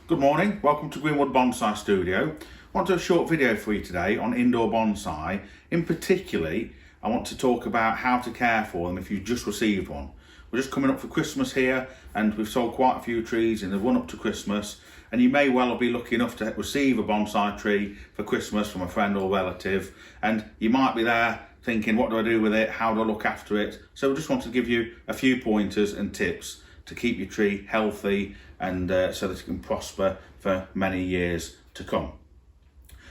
Good morning, welcome to Greenwood Bonsai Studio. I want to do a short video for you today on indoor bonsai. In particularly, I want to talk about how to care for them if you've just received one. We're just coming up for Christmas here and we've sold quite a few trees in the run up to Christmas, and you may well be lucky enough to receive a bonsai tree for Christmas from a friend or relative, and you might be there thinking, what do I do with it? How do I look after it? So we just want to give you a few pointers and tips to keep your tree healthy and so that it can prosper for many years to come.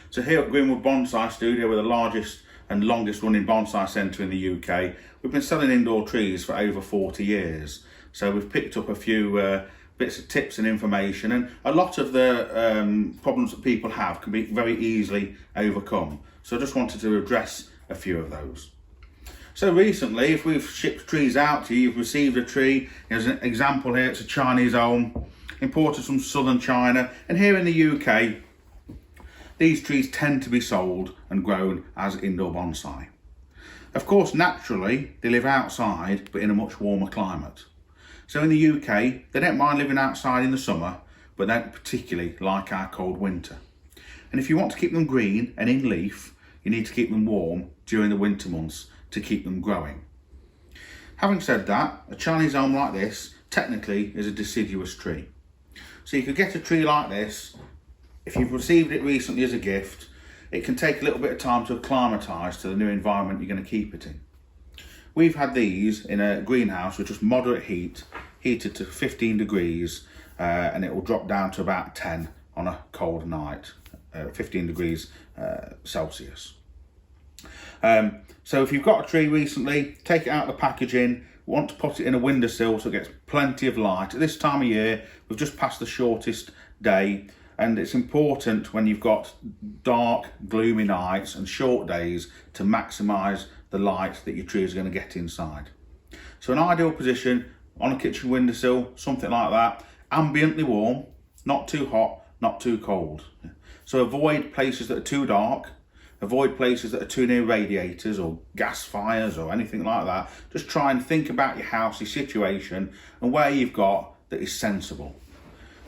So here at Greenwood Bonsai Studio, we're the largest and longest running bonsai centre in the UK. We've been selling indoor trees for over 40 years. So we've picked up a few bits of tips and information, and a lot of the problems that people have can be very easily overcome. So I just wanted to address a few of those. So recently, if we've shipped trees out to you, you've received a tree. Here's an example here, it's a Chinese elm, imported from southern China. And here in the UK, these trees tend to be sold and grown as indoor bonsai. Of course, naturally, they live outside, but in a much warmer climate. So in the UK, they don't mind living outside in the summer, but they don't particularly like our cold winter. And if you want to keep them green and in leaf, you need to keep them warm during the winter months to keep them growing. Having said that, a Chinese elm like this technically is a deciduous tree. So you could get a tree like this. If you've received it recently as a gift, it can take a little bit of time to acclimatise to the new environment you're going to keep it in. We've had these in a greenhouse with just moderate heat, heated to 15 degrees, and it will drop down to about 10 on a cold night, 15 degrees Celsius. So if you've got a tree recently, take it out of the packaging. Want to put it in a windowsill so it gets plenty of light. At this time of year, we've just passed the shortest day, and it's important when you've got dark, gloomy nights and short days to maximise the light that your tree is going to get inside. So an ideal position on a kitchen windowsill, something like that, ambiently warm, not too hot, not too cold. So avoid places that are too dark. Avoid places that are too near radiators or gas fires or anything like that. Just try and think about your house, your situation, and where you've got that is sensible.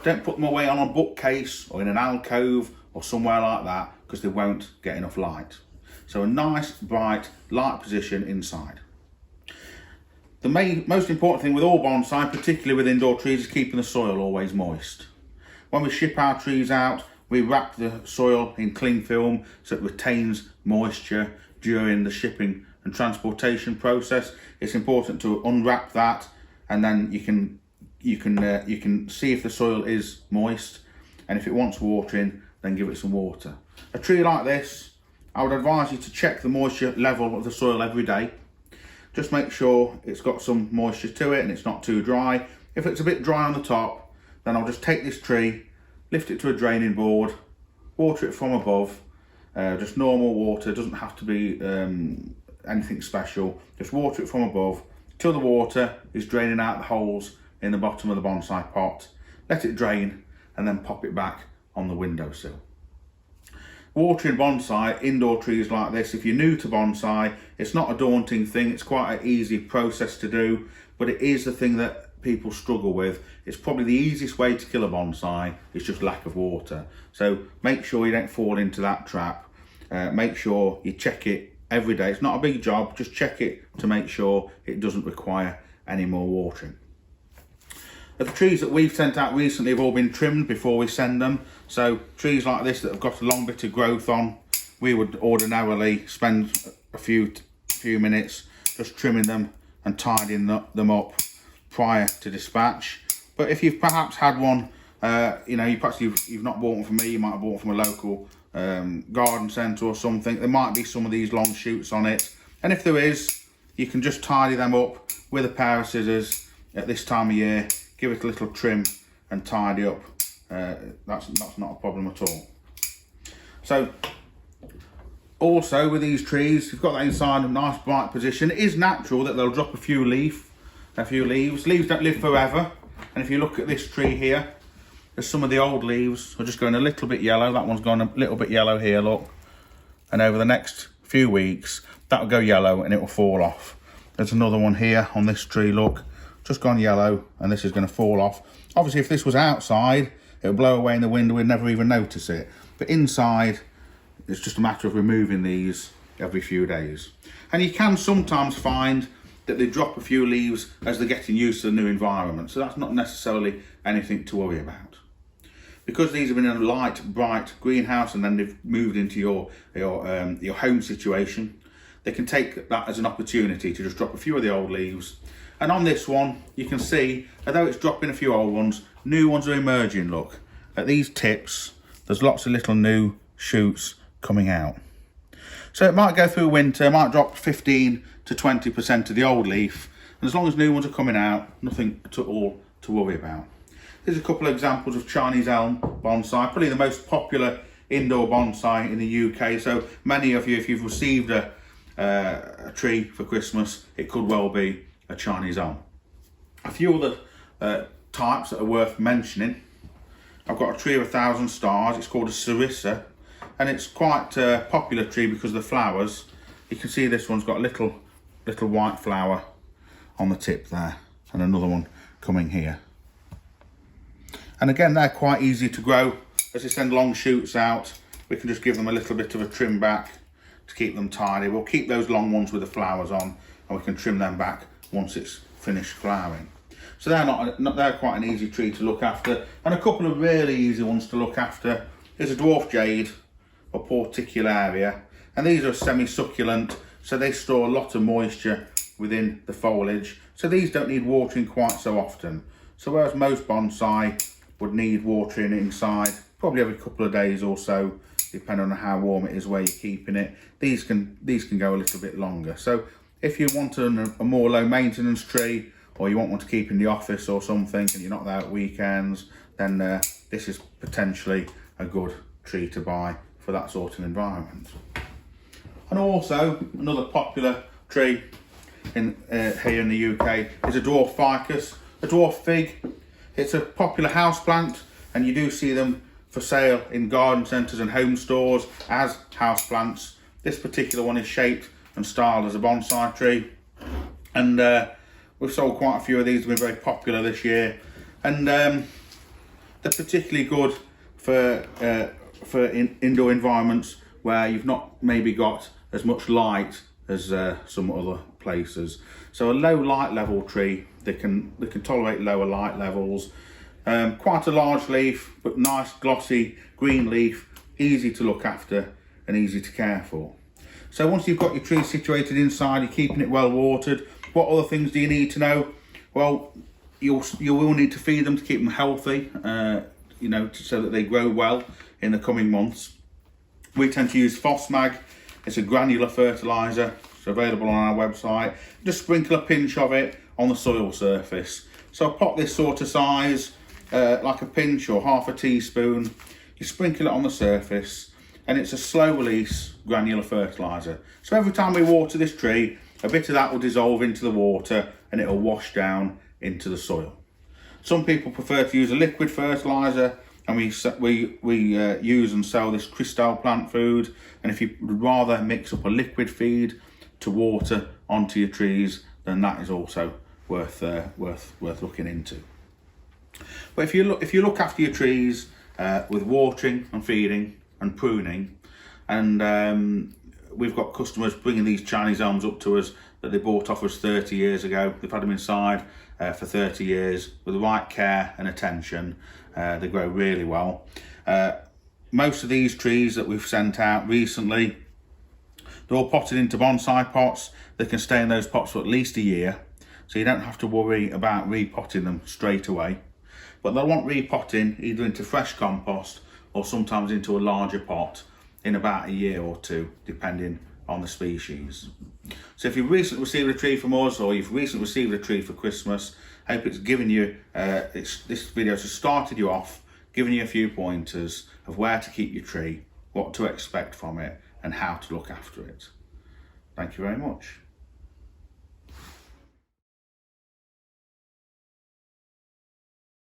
Don't put them away on a bookcase or in an alcove or somewhere like that, because they won't get enough light. So a nice, bright, light position inside. The most important thing with all bonsai, particularly with indoor trees, is keeping the soil always moist. When we ship our trees out, we wrap the soil in cling film so it retains moisture during the shipping and transportation process. It's important to unwrap that, and then you can see if the soil is moist, and if it wants watering, then give it some water. A tree like this, I would advise you to check the moisture level of the soil every day. Just make sure it's got some moisture to it and it's not too dry. If it's a bit dry on the top, then I'll just take this tree, lift it to a draining board, water it from above, just normal water, doesn't have to be anything special. Just water it from above till the water is draining out the holes in the bottom of the bonsai pot. Let it drain and then pop it back on the windowsill. Watering bonsai, indoor trees like this, if you're new to bonsai, it's not a daunting thing. It's quite an easy process to do, but it is the thing that people struggle with. It's probably the easiest way to kill a bonsai, it's just lack of water. So make sure you don't fall into that trap. Make sure you check it every day. It's not a big job, just check it to make sure it doesn't require any more watering. The trees that we've sent out recently have all been trimmed before we send them. So trees like this that have got a long bit of growth on, we would ordinarily spend a few minutes just trimming them and tidying them up prior to dispatch. But if you've perhaps had one, you've not bought one from me, you might have bought one from a local garden centre or something, there might be some of these long shoots on it. And if there is, you can just tidy them up with a pair of scissors at this time of year, give it a little trim and tidy up. That's not a problem at all. So also with these trees, you've got that inside a nice bright position. It is natural that they'll drop a few leaves. Leaves don't live forever, and if you look at this tree here, there's some of the old leaves are just going a little bit yellow. That one's gone a little bit yellow here, look, and over the next few weeks that'll go yellow and it will fall off. There's another one here on this tree, look, just gone yellow, and this is going to fall off. Obviously if this was outside it'll blow away in the wind and we'd never even notice it. But inside, it's just a matter of removing these every few days. And you can sometimes find that they drop a few leaves as they're getting used to the new environment. So that's not necessarily anything to worry about. Because these have been in a light, bright greenhouse and then they've moved into your home situation, they can take that as an opportunity to just drop a few of the old leaves. And on this one, you can see, although it's dropping a few old ones, new ones are emerging. Look, at these tips, there's lots of little new shoots coming out. So it might go through winter, it might drop 15 to 20% of the old leaf. And as long as new ones are coming out, nothing at all to worry about. Here's a couple of examples of Chinese elm bonsai, probably the most popular indoor bonsai in the UK. So many of you, if you've received a tree for Christmas, it could well be a Chinese elm. A few other types that are worth mentioning. I've got a tree of 1,000 stars. It's called a Sarissa, and it's quite a popular tree because of the flowers. You can see this one's got a little white flower on the tip there, and another one coming here. And again, they're quite easy to grow. As they send long shoots out, we can just give them a little bit of a trim back to keep them tidy. We'll keep those long ones with the flowers on, and we can trim them back once it's finished flowering. So they're quite an easy tree to look after. And a couple of really easy ones to look after is a Dwarf Jade or Porticularia. And these are semi-succulent, so they store a lot of moisture within the foliage. So these don't need watering quite so often. So whereas most bonsai would need watering inside probably every couple of days or so, depending on how warm it is where you're keeping it, these can go a little bit longer. So if you want a more low maintenance tree, or you want one to keep in the office or something and you're not there at weekends, then this is potentially a good tree to buy for that sort of environment. And also another popular tree here in the UK is a dwarf ficus, a dwarf fig. It's a popular houseplant, and you do see them for sale in garden centres and home stores as houseplants. This particular one is shaped and styled as a bonsai tree, and we've sold quite a few of these. They've been very popular this year, and they're particularly good for indoor environments where you've not maybe got as much light as some other places. So a low light level tree, they can tolerate lower light levels. Quite a large leaf, but nice glossy green leaf, easy to look after and easy to care for. So once you've got your tree situated inside, you're keeping it well watered, what other things do you need to know? Well, you will need to feed them to keep them healthy, so that they grow well in the coming months. We tend to use Fosmag. It's a granular fertiliser. It's available on our website. Just sprinkle a pinch of it on the soil surface. So pop this sort of size, like a pinch or half a teaspoon. You sprinkle it on the surface, and it's a slow release granular fertiliser. So every time we water this tree, a bit of that will dissolve into the water and it'll wash down into the soil. Some people prefer to use a liquid fertiliser, and we use and sell this crystal plant food. And if you would rather mix up a liquid feed to water onto your trees, then that is also worth looking into. But if you look after your trees with watering and feeding and pruning, and we've got customers bringing these Chinese elms up to us that they bought off us 30 years ago. They've had them inside for 30 years with the right care and attention. They grow really well. Most of these trees that we've sent out recently, they're all potted into bonsai pots. They can stay in those pots for at least a year, so you don't have to worry about repotting them straight away. But they'll want repotting either into fresh compost or sometimes into a larger pot in about a year or two, depending on the species. So if you've recently received a tree from us, or you've recently received a tree for Christmas, I hope it's given you, this video has started you off, giving you a few pointers of where to keep your tree, what to expect from it, and how to look after it. Thank you very much.